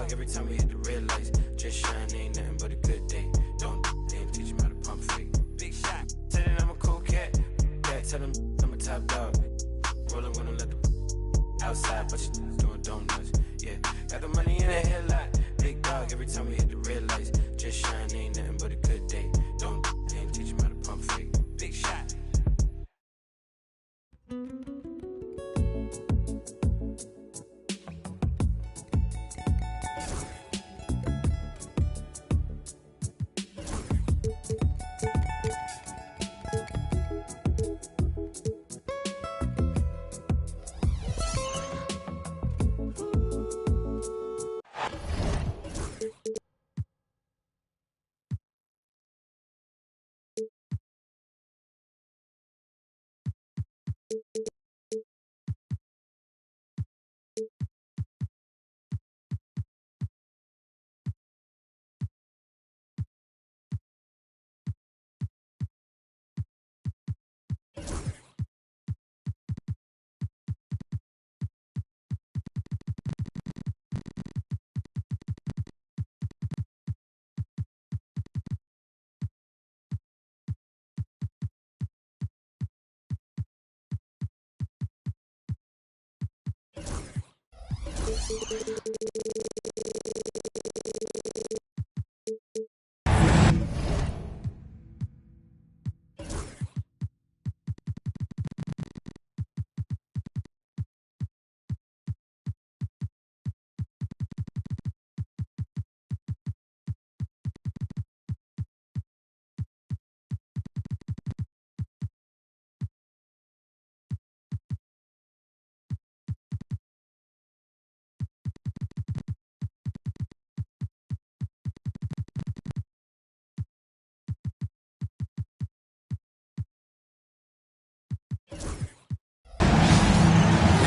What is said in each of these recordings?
dog every time we hit the red lights. Just shine, ain't nothing but a good day. Don't then teach him how to pump fake. Big shot. Tell him I'm a cool cat. Yeah, tell him I'm a top dog. Rollin' when I let the outside, but you doing donuts. Yeah, got the money in the headlight. Big dog every time we hit the red lights. Just shine, ain't nothing but a good day. Don't then teach him how to pump fake. Big shot.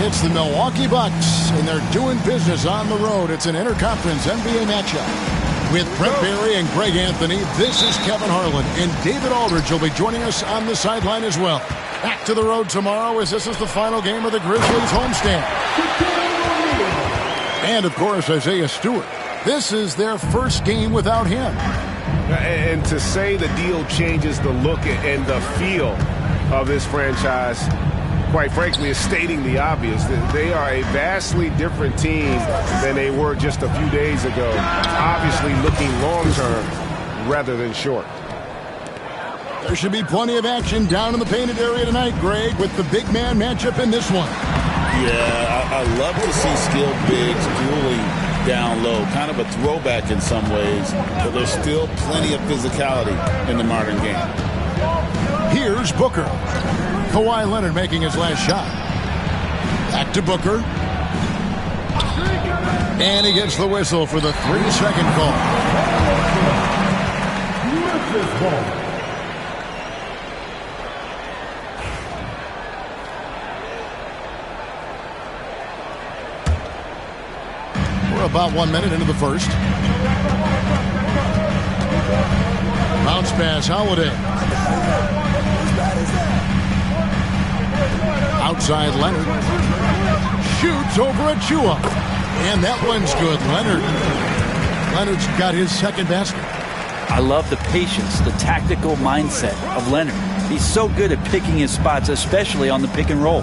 It's the Milwaukee Bucks, and they're doing business on the road. It's an interconference NBA matchup. With Brent Barry and Greg Anthony, this is Kevin Harlan, and David Aldridge will be joining us on the sideline as well. Back to the road tomorrow as this is the final game of the Grizzlies homestand. And, of course, Isaiah Stewart. This is their first game without him. And to say the deal changes the look and the feel of this franchise, quite frankly, is stating the obvious. They are a vastly different team than they were just a few days ago. Obviously looking long-term rather than short. There should be plenty of action down in the painted area tonight, Greg, with the big man matchup in this one. Yeah, I love to see skilled bigs dueling down low. Kind of a throwback in some ways, but there's still plenty of physicality in the modern game. Here's Booker. Kawhi Leonard making his last shot. Back to Booker. And he gets the whistle for the 3-second call. We're about 1 minute into the first. Bounce pass, Holiday. Outside Leonard. Shoots over Achua. And that one's good. Leonard's got his second basket. I love the patience, the tactical mindset of Leonard. He's so good at picking his spots, especially on the pick and roll.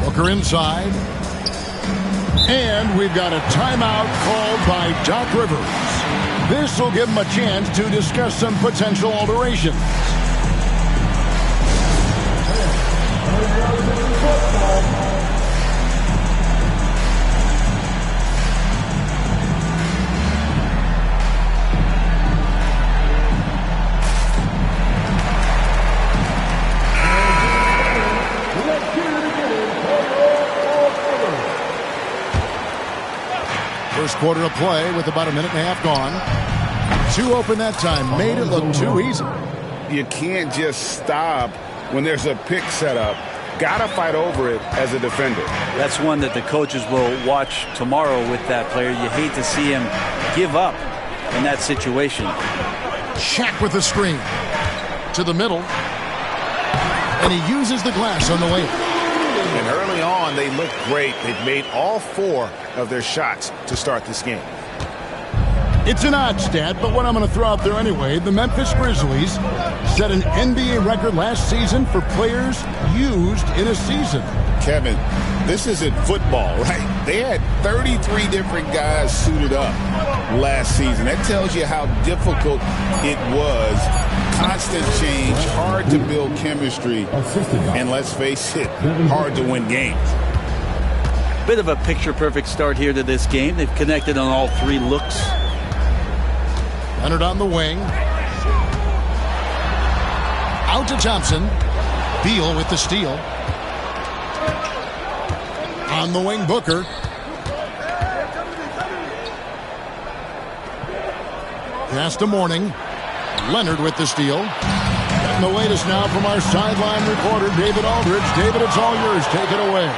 Booker inside. And we've got a timeout called by Doc Rivers. This will give him a chance to discuss some potential alterations. First quarter of play with about a minute and a half gone. Two open that time. Made it look too easy. You can't just stop when there's a pick set up. Gotta fight over it as a defender. That's one that the coaches will watch tomorrow with that player. You hate to see him give up in that situation. Shaq with the screen. To the middle. And he uses the glass on the way. And early on, they looked great. They've made all 4 of their shots to start this game. It's an odd stat, but what I'm going to throw out there anyway. The Memphis Grizzlies set an NBA record last season for players used in a season. Kevin, this isn't football, right? They had 33 different guys suited up last season. That tells you how difficult it was. Constant change, hard to build chemistry, and let's face it, hard to win games. Bit of a picture-perfect start here to this game. They've connected on all 3 looks. Leonard on the wing. Out to Thompson. Beal with the steal. On the wing, Booker. Pass to Mourning. Leonard with the steal. And the latest now from our sideline reporter, David Aldridge. David, it's all yours. Take it away.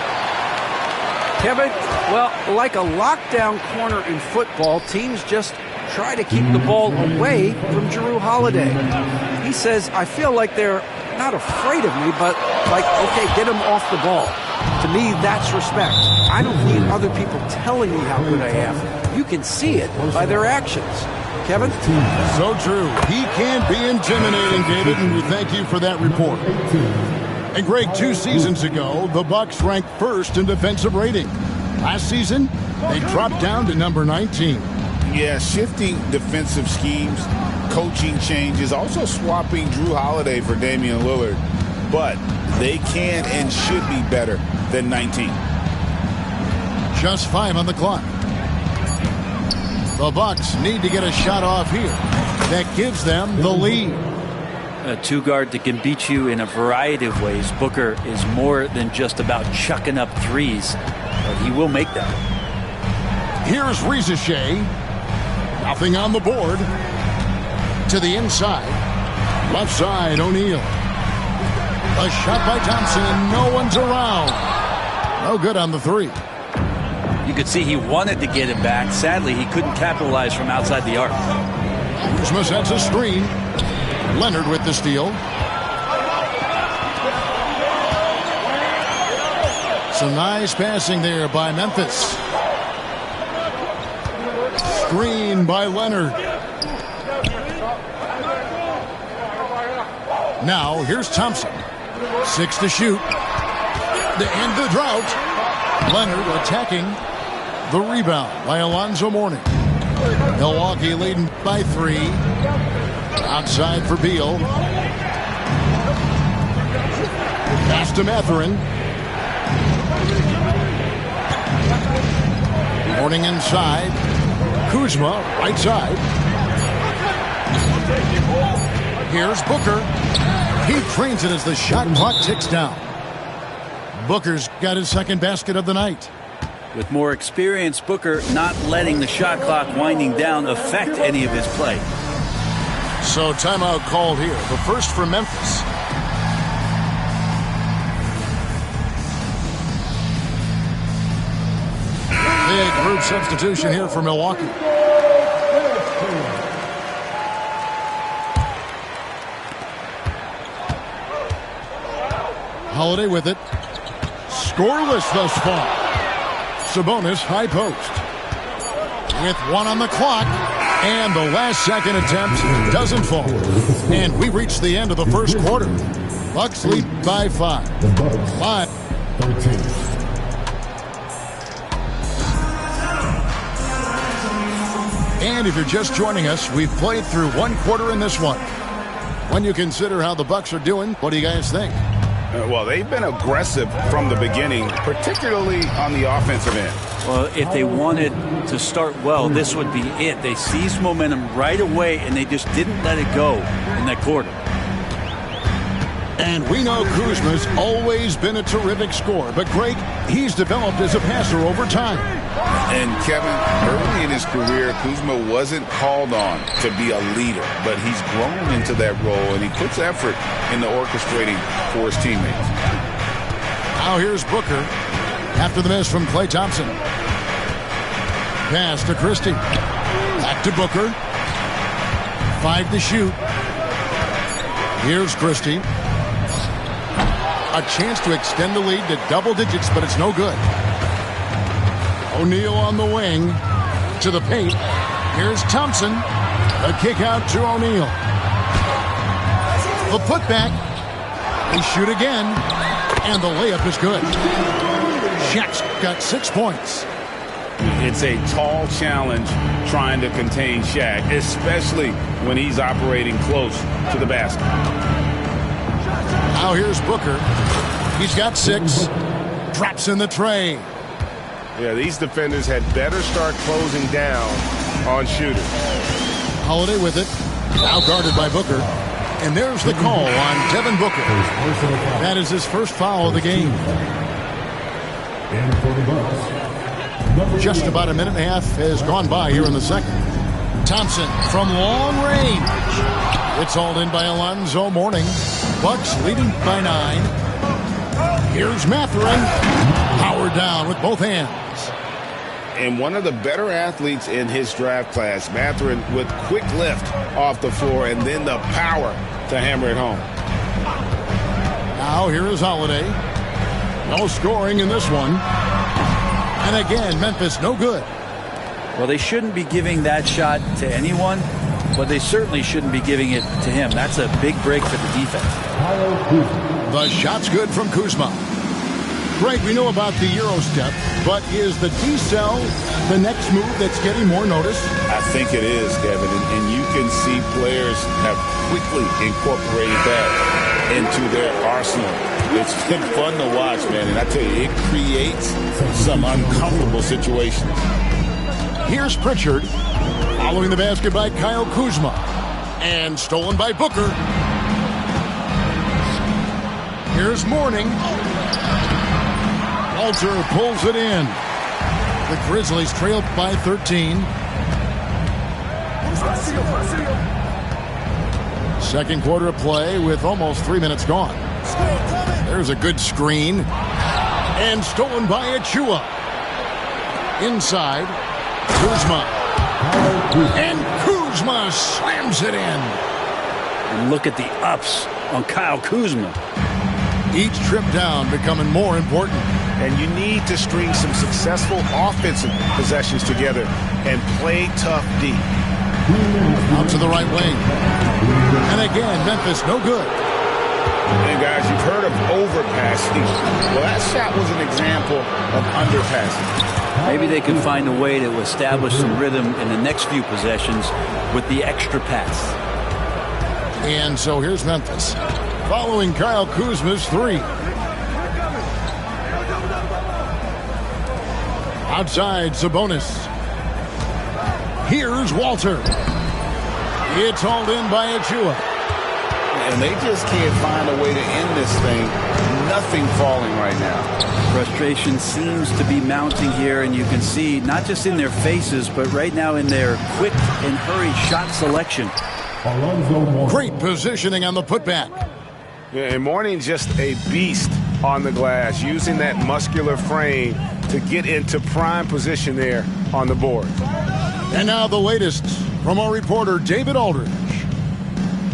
Kevin, well, like a lockdown corner in football, teams just try to keep the ball away from Jrue Holiday. He says, I feel like they're not afraid of me, but like, okay, get him off the ball. To me, that's respect. I don't need other people telling me how good I am. You can see it by their actions. Kevin? So true. He can be intimidating, David, and we thank you for that report. And Greg, 2 seasons ago, the Bucks ranked first in defensive rating. Last season, they dropped down to number 19. Yeah, shifting defensive schemes, coaching changes, also swapping Jrue Holiday for Damian Lillard. But they can and should be better than 19. Just 5 on the clock. The Bucks need to get a shot off here. That gives them the lead. A 2-guard that can beat you in a variety of ways. Booker is more than just about chucking up threes, but he will make them. Here's Rizachet. Nothing on the board. To the inside. Left side, O'Neal. A shot by Thompson. No one's around. No good on the 3. You could see he wanted to get it back. Sadly, he couldn't capitalize from outside the arc. Kuzma sets a screen. Leonard with the steal. Some nice passing there by Memphis. Screen by Leonard. Now here's Thompson. 6 to shoot. To end the drought. Leonard attacking the rebound by Alonzo Mourning. Milwaukee leading by 3. Outside for Beal. Pass to Mathurin. Mourning inside. Kuzma, right side. Here's Booker. He trains it as the shot clock ticks down. Booker's got his second basket of the night. With more experience, Booker not letting the shot clock winding down affect any of his play. So timeout called here. The first for Memphis. Big group substitution here for Milwaukee. Holiday with it. Scoreless thus far. Sabonis high post. With 1 on the clock. And the last second attempt doesn't fall. And we reach the end of the first quarter. Bucks lead by 5. 5-13. And if you're just joining us, we've played through 1 quarter in this one. When you consider how the Bucks are doing, what do you guys think? Well, they've been aggressive from the beginning, particularly on the offensive end. Well, if they wanted to start well, this would be it. They seized momentum right away, and they just didn't let it go in that quarter. And we know Kuzma's always been a terrific scorer, but Greg, he's developed as a passer over time. And Kevin, early in his career, Kuzma wasn't called on to be a leader, but he's grown into that role, and he puts effort into orchestrating for his teammates. Now here's Booker after the miss from Klay Thompson. Pass to Christie. Back to Booker. 5 to shoot. Here's Christie. A chance to extend the lead to double digits, but it's no good. O'Neal on the wing to the paint. Here's Thompson. A kick out to O'Neal. The putback. They shoot again, and the layup is good. Shaq's got 6 points. It's a tall challenge trying to contain Shaq, especially when he's operating close to the basket. Now here's Booker. He's got 6. Drops in the tray. Yeah, these defenders had better start closing down on shooters. Holiday with it. Now guarded by Booker. And there's the call on Devin Booker. That is his first foul of the game. Just about a minute and a half has gone by here in the second. Thompson from long range. It's hauled in by Alonzo Mourning. Bucks leading by 9. Here's Mathurin. Powered down with both hands. And one of the better athletes in his draft class, Mathurin, with quick lift off the floor and then the power to hammer it home. Now here is Holiday. No scoring in this one. And again, Memphis no good. Well, they shouldn't be giving that shot to anyone, but they certainly shouldn't be giving it to him. That's a big break for the defense. The shot's good from Kuzma. Greg, we know about the Euro step, but is the D-cell the next move that's getting more notice? I think it is, Kevin, and you can see players have quickly incorporated that into their arsenal. It's been fun to watch, man, and I tell you, it creates some uncomfortable situations. Here's Pritchard, following the basket by Kyle Kuzma, and stolen by Booker. Here's Mourning. Walter pulls it in. The Grizzlies trailed by 13. Second quarter of play with almost 3 minutes gone. There's a good screen. And stolen by Achua. Inside, Kuzma. And Kuzma slams it in. And look at the ups on Kyle Kuzma. Each trip down becoming more important. And you need to string some successful offensive possessions together and play tough deep. Out to the right wing. And again, Memphis no good. And guys, you've heard of overpassing. Well, that shot was an example of underpassing. Maybe they can find a way to establish some rhythm in the next few possessions with the extra pass. And so here's Memphis, following Kyle Kuzma's 3. Outside, Sabonis. Here's Walter. It's hauled in by Achua. And they just can't find a way to end this thing. Nothing falling right now. Frustration seems to be mounting here, and you can see not just in their faces, but right now in their quick and hurried shot selection. Great positioning on the putback. Yeah, and Mourning just a beast on the glass, using that muscular frame to get into prime position there on the board. And now the latest from our reporter, David Aldridge.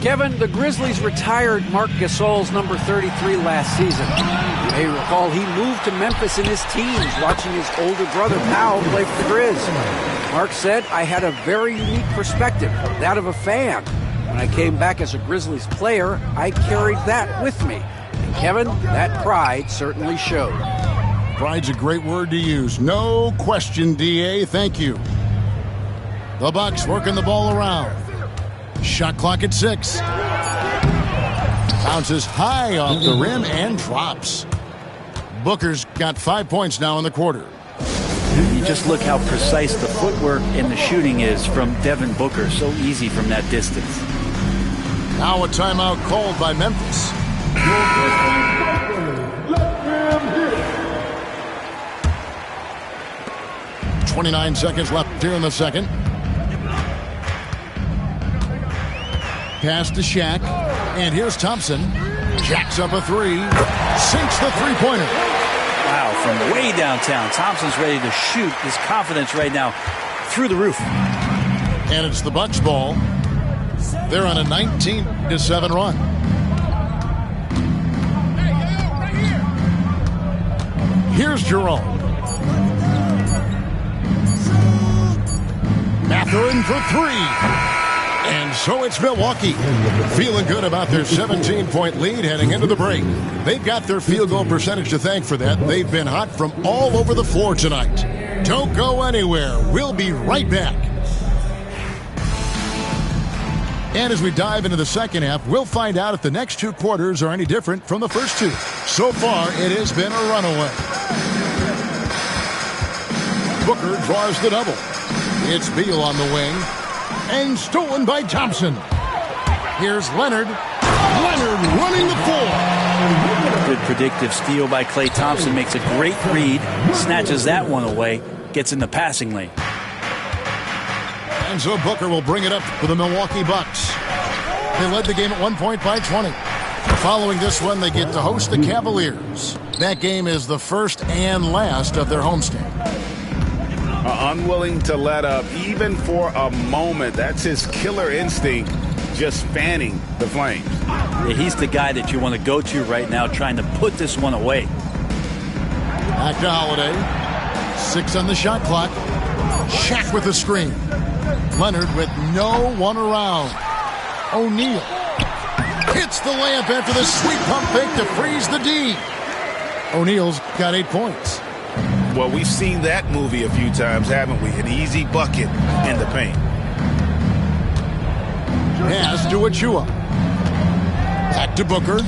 Kevin, the Grizzlies retired Marc Gasol's number 33 last season. You may recall he moved to Memphis in his teens, watching his older brother Powell play for the Grizz. Marc said, "I had a very unique perspective, that of a fan. When I came back as a Grizzlies player, I carried that with me. And Kevin, that pride certainly showed." Pride's a great word to use. No question, DA. Thank you. The Bucks working the ball around. Shot clock at 6. Bounces high off the rim and drops. Booker's got 5 points now in the quarter. You just look how precise the footwork and the shooting is from Devin Booker. So easy from that distance. Now a timeout called by Memphis. 29 seconds left here in the second. Pass to Shaq. And here's Thompson. Jacks up a 3. Sinks the three-pointer. Wow, from way downtown, Thompson's ready to shoot. His confidence right now through the roof. And it's the Bucks ball. They're on a 19-7 run. Here's Jerome. Mathurin for three. And so it's Milwaukee, feeling good about their 17-point lead heading into the break. They've got their field goal percentage to thank for that. They've been hot from all over the floor tonight. Don't go anywhere. We'll be right back. And as we dive into the second half, we'll find out if the next two quarters are any different from the first two. So far, it has been a runaway. Booker draws the double. It's Beal on the wing. And stolen by Thompson. Here's Leonard. Leonard running the floor. Good predictive steal by Klay Thompson. Makes a great read. Snatches that one away. Gets in the passing lane. And so Booker will bring it up for the Milwaukee Bucks. They led the game at 1 point by 20. Following this one, they get to host the Cavaliers. That game is the first and last of their homestand. Unwilling to let up even for a moment. That's his killer instinct, just fanning the flames. Yeah, he's the guy that you want to go to right now, trying to put this one away. Back to Holiday. 6 on the shot clock. Shaq with the screen. Leonard with no one around. O'Neal hits the layup after the sweet pump fake to freeze the D. O'Neal's got 8 points. Well, we've seen that movie a few times, haven't we? An easy bucket in the paint. Pass to Achua. Back to Booker.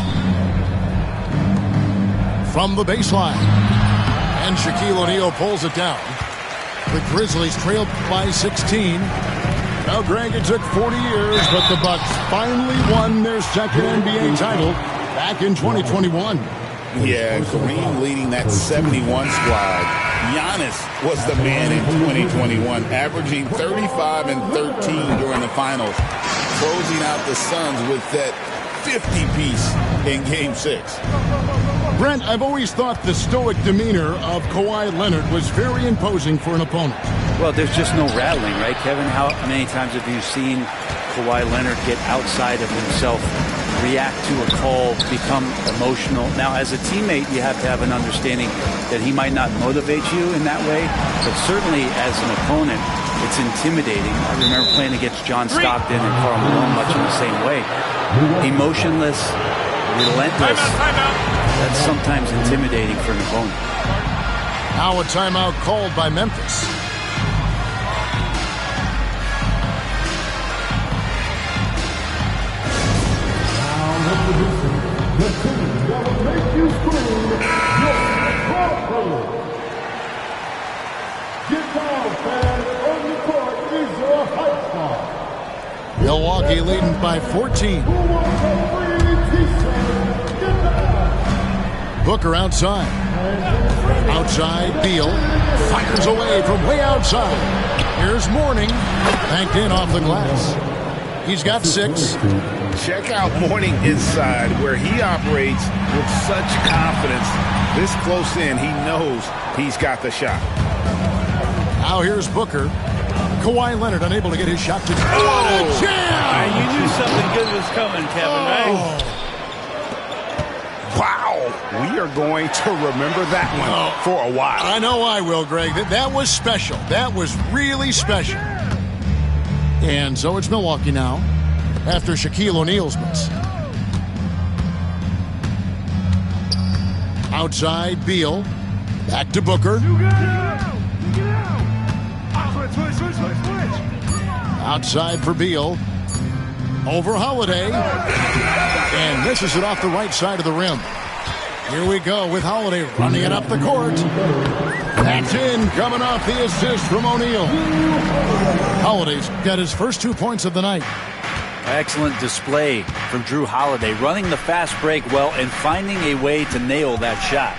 From the baseline. And Shaquille O'Neal pulls it down. The Grizzlies trailed by 16. Now, Greg, it took 40 years, but the Bucks finally won their second NBA title back in 2021. Yeah, Kareem leading that 71 squad. Giannis was the man in 2021, averaging 35 and 13 during the finals, closing out the Suns with that 50-piece in Game 6. Brent, I've always thought the stoic demeanor of Kawhi Leonard was very imposing for an opponent. Well, there's just no rattling, right, Kevin? How many times have you seen Kawhi Leonard get outside of himself, react to a call, become emotional? Now, as a teammate, you have to have an understanding that he might not motivate you in that way, but certainly as an opponent, it's intimidating. I remember playing against John Stockton and Karl Malone much in the same way. Emotionless, relentless. That's sometimes intimidating for an opponent. Now a timeout called by Memphis. The team that will make you scream, your Crawford. Get down, fans. On the court is your hype star. Milwaukee leading by 14. Who wants a free t-shirt? Get down. Booker outside. Outside, Beal fires away from way outside. Here's Mourning. Banked in off the glass. He's got 6. Check out Mourning inside, where he operates with such confidence. This close in, he knows he's got the shot. Now here's Booker. Kawhi Leonard unable to get his shot to... Oh! Jam! You knew something good was coming, Kevin, right? Wow! We are going to remember that one for a while. I know I will, Greg. That was special. That was really special. And so it's Milwaukee now, after Shaquille O'Neal's miss. Outside, Beal. Back to Booker. Outside for Beal. Over Holiday. And misses it off the right side of the rim. Here we go with Holiday running it up the court. That's in, coming off the assist from O'Neal. Holiday's got his first 2 points of the night. Excellent display from Drew Holiday, running the fast break well and finding a way to nail that shot.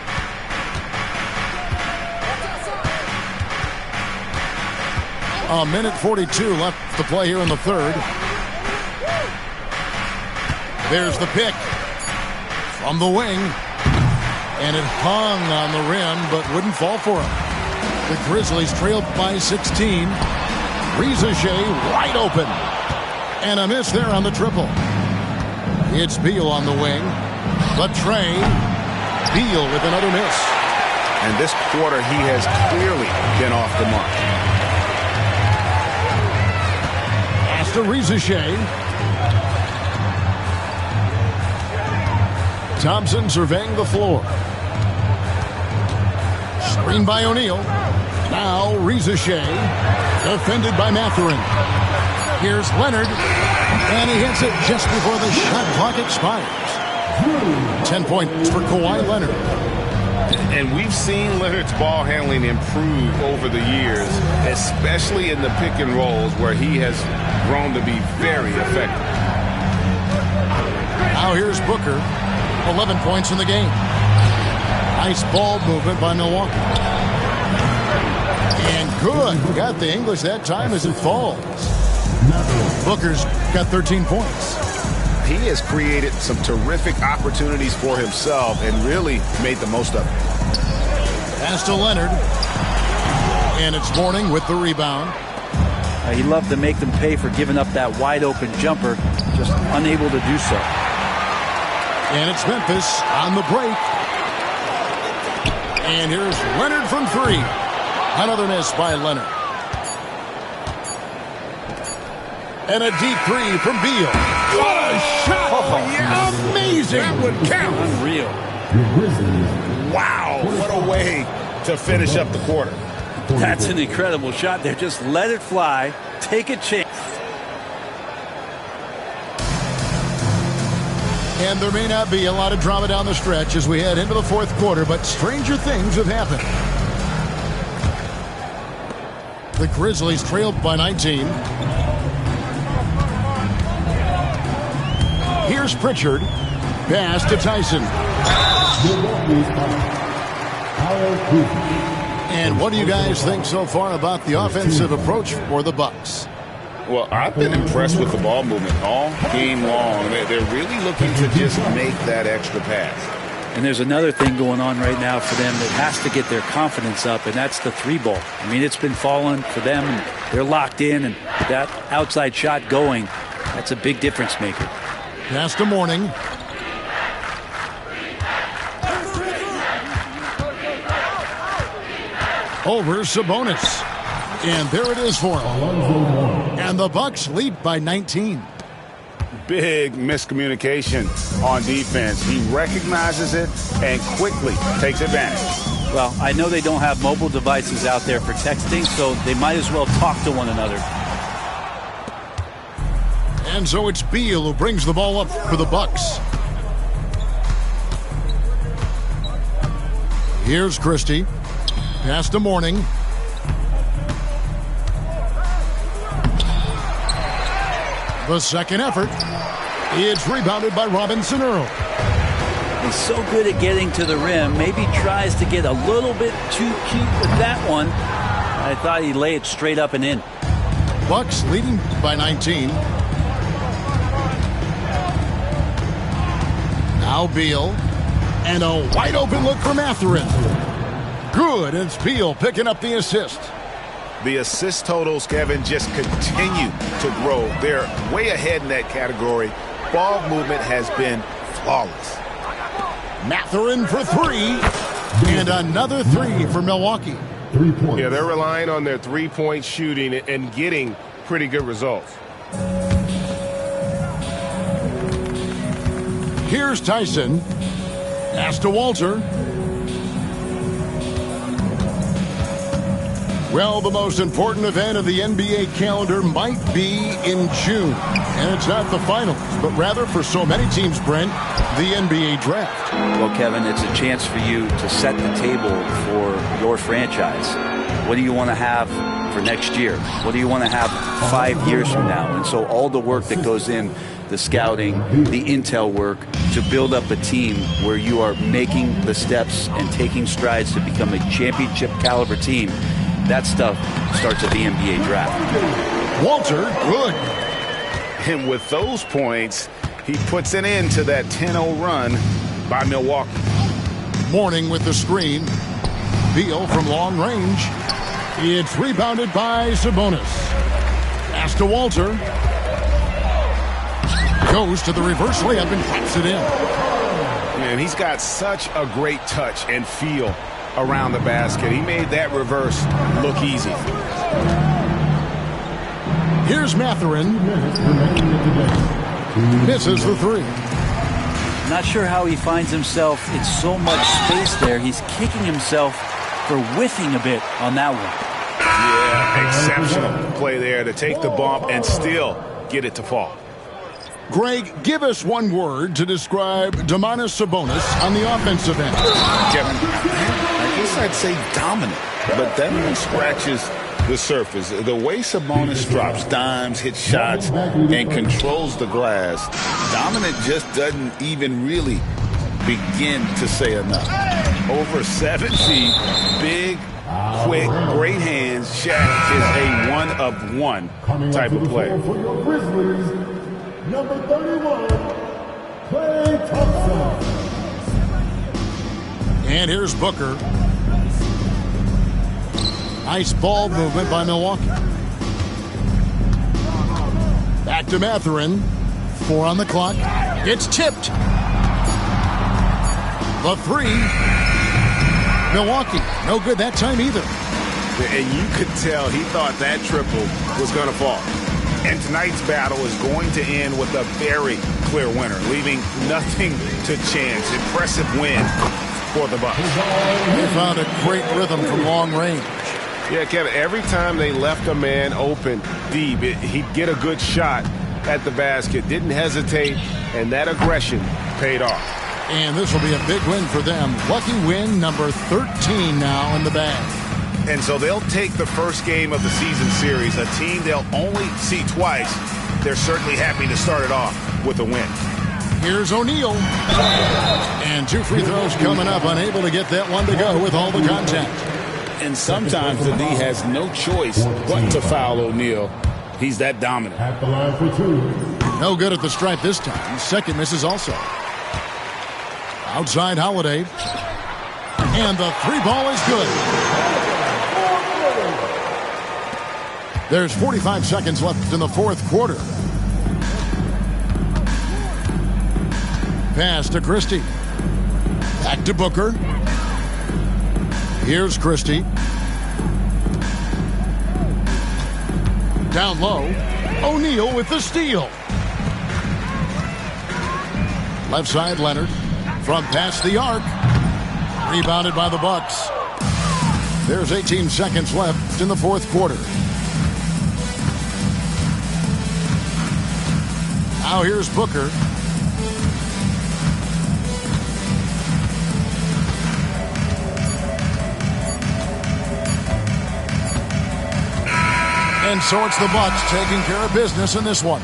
A minute 42 left to play here in the third. There's the pick from the wing. And it hung on the rim, but wouldn't fall for him. The Grizzlies trailed by 16. Rizachet wide open. And a miss there on the triple. It's Beal on the wing. But Trey. Beal with another miss. And this quarter, he has clearly been off the mark. Pass to Rizachet. Thompson surveying the floor. Screen by O'Neal. Now Rizachet. Defended by Mathurin. Here's Leonard. And he hits it just before the shot clock expires. 10 points for Kawhi Leonard. And we've seen Leonard's ball handling improve over the years, especially in the pick and rolls where he has grown to be very effective. Now here's Booker. 11 points in the game. Nice ball movement by Milwaukee. And good. Got the English that time as it falls. Booker's got 13 points. He has created some terrific opportunities for himself and really made the most of it. Pass to Leonard. And it's Mourning with the rebound. He loved to make them pay for giving up that wide-open jumper, just unable to do so. And it's Memphis on the break. And here's Leonard from three. Another miss by Leonard. And a deep three from Beal. What a shot! Oh, amazing! That would count. Unreal. Wow, what a way to finish up the quarter. That's an incredible shot there. Just let it fly. Take a chance. And there may not be a lot of drama down the stretch as we head into the fourth quarter, but stranger things have happened. The Grizzlies trailed by 19. Here's Pritchard. Pass to Tyson. And what do you guys think so far about the offensive approach for the Bucks? Well, I've been impressed with the ball movement all game long. They're really looking to just make that extra pass. And there's another thing going on right now for them that has to get their confidence up, and that's the three ball. I mean, it's been falling for them, and they're locked in, and that outside shot going, that's a big difference maker. Pass to Mourning. Over Sabonis. And there it is for him. And the Bucks lead by 19. Big miscommunication on defense. He recognizes it and quickly takes advantage. Well, I know they don't have mobile devices out there for texting, so they might as well talk to one another. And so it's Beal who brings the ball up for the Bucks. Here's Christie. Pass to Mourning. The second effort. It's rebounded by Robinson Earl. He's so good at getting to the rim. Maybe tries to get a little bit too cute with that one. I thought he'd lay it straight up and in. Bucks leading by 19. Now Beal. And a wide open look for Mathurin. Good. It's Beal picking up the assist. The assist totals, Kevin, just continue to grow. They're way ahead in that category. Ball movement has been flawless. Mathurin for three. And another three for Milwaukee. 3 points. Yeah, they're relying on their three-point shooting and getting pretty good results. Here's Tyson. Pass to Walter. Well, the most important event of the NBA calendar might be in June. And it's not the finals, but rather for so many teams, Brent, the NBA draft. Well, Kevin, it's a chance for you to set the table for your franchise. What do you want to have for next year? What do you want to have 5 years from now? And so all the work that goes in, the scouting, the intel work, to build up a team where you are making the steps and taking strides to become a championship caliber team, that stuff starts at the NBA draft. Walter, good. And with those points, he puts an end to that 10-0 run by Milwaukee. Mourning with the screen. Beal from long range. It's rebounded by Sabonis. Pass to Walter. Goes to the reverse layup and claps it in. Man, he's got such a great touch and feel around the basket. He made that reverse look easy. Here's Mathurin. Misses the three. Not sure how he finds himself in so much space there. He's kicking himself for whiffing a bit on that one. Yeah, exceptional play there to take the bump and still get it to fall. Greg, give us one word to describe Domantas Sabonis on the offensive end. Kevin, I guess I'd say dominant, but that one scratches the surface. The way Sabonis drops dimes, hits shots, and controls the glass, dominant just doesn't even really begin to say enough. Over 7 feet, big, quick, great hands. Shaq is a one-of-one type of player. For your Grizzlies, number 31, Klay Thompson. And here's Booker. Nice ball movement by Milwaukee. Back to Mathurin. 4 on the clock. It's tipped. The three. Milwaukee. No good that time either. And you could tell he thought that triple was going to fall. And tonight's battle is going to end with a very clear winner, leaving nothing to chance. Impressive win for the Bucks. They found a great rhythm from long range. Yeah, Kevin, every time they left a man open deep, he'd get a good shot at the basket. Didn't hesitate, and that aggression paid off. And this will be a big win for them. Lucky win number 13 now in the bag. And so they'll take the first game of the season series, a team they'll only see twice. They're certainly happy to start it off with a win. Here's O'Neal. And 2 free throws coming up, unable to get that one to go with all the contact. And sometimes the D has no choice but to foul O'Neal. He's that dominant. At the line for 2. No good at the stripe this time. Second misses also. Outside Holiday. And the 3-ball is good. There's 45 seconds left in the fourth quarter. Pass to Christie. Back to Booker. Here's Christie. Down low. O'Neal with the steal. Left side Leonard. From past the arc. Rebounded by the Bucks. There's 18 seconds left in the fourth quarter. Now here's Booker. And so it's the Bucks taking care of business in this one.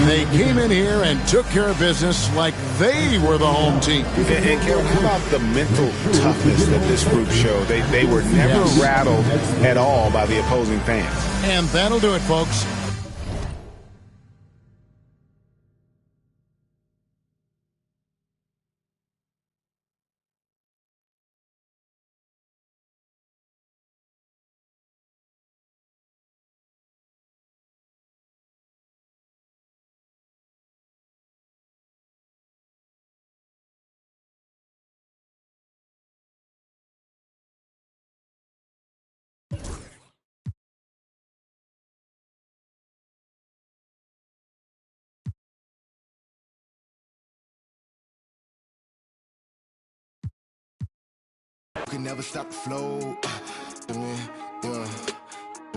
They came in here and took care of business like they were the home team. And Kevin, how about the mental toughness that this group showed? They were never rattled at all by the opposing fans. And that'll do it, folks. Can never stop the flow.